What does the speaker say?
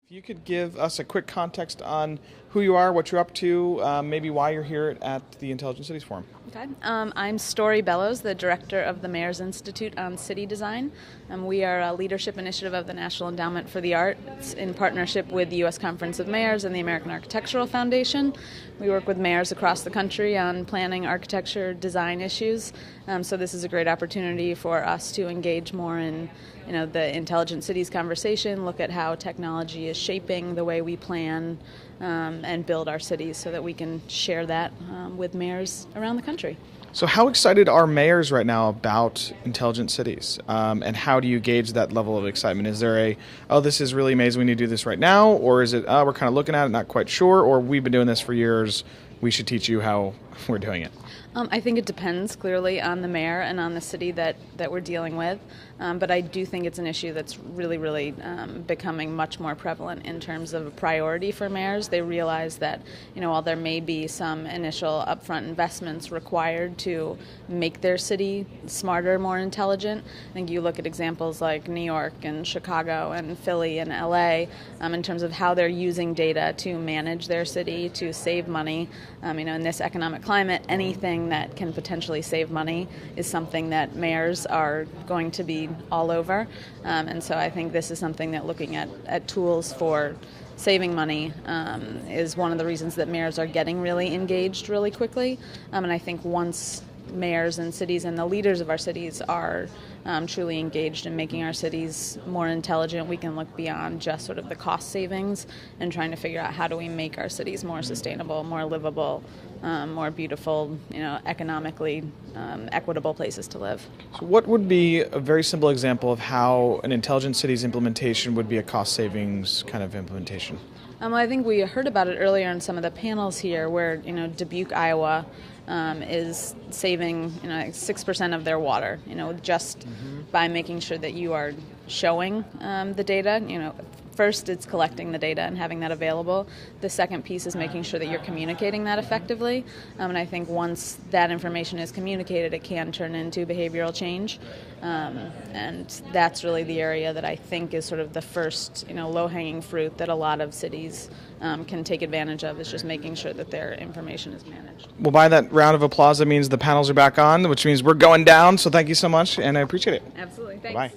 If you could give us a quick context on who you are, what you're up to, maybe why you're here at the Intelligent Cities Forum. Okay. I'm Story Bellows, the director of the Mayor's Institute on City Design. We are a leadership initiative of the National Endowment for the Arts in partnership with the U.S. Conference of Mayors and the American Architectural Foundation. We work with mayors across the country on planning architecture design issues. So this is a great opportunity for us to engage more in the intelligent cities conversation, look at how technology is shaping the way we plan and build our cities so that we can share that with mayors around the country. So how excited are mayors right now about intelligent cities? And how do you gauge that level of excitement? Is there this is really amazing, we need to do this right now? Or is it, we're kind of looking at it, not quite sure? Or we've been doing this for years, we should teach you how we're doing it? I think it depends clearly on the mayor and on the city that we're dealing with. But I do think it's an issue that's really becoming much more prevalent in terms of a priority for mayors. They realize that, while there may be some initial upfront investments required to make their city smarter, more intelligent, I think you look at examples like New York and Chicago and Philly and LA in terms of how they're using data to manage their city, to save money. In this economic climate, anything that can potentially save money is something that mayors are going to be all over. And so I think this is something that looking at tools for saving money is one of the reasons that mayors are getting really engaged really quickly. And I think once mayors and cities and the leaders of our cities are truly engaged in making our cities more intelligent, we can look beyond just sort of the cost savings and trying to figure out how do we make our cities more sustainable, more livable, more beautiful, economically equitable places to live. So what would be a very simple example of how an intelligent cities implementation would be a cost savings kind of implementation? I think we heard about it earlier in some of the panels here where, Dubuque, Iowa is saving 6% of their water, just by making sure that you are showing the data. First, it's collecting the data and having that available. The second piece is making sure that you're communicating that effectively. And I think once that information is communicated, it can turn into behavioral change. And that's really the area that I think is sort of the first, low-hanging fruit that a lot of cities can take advantage of, is just making sure that their information is managed. Well, by that round of applause, that means the panels are back on, which means we're going down. So thank you so much, and I appreciate it. Absolutely. Thanks. Bye.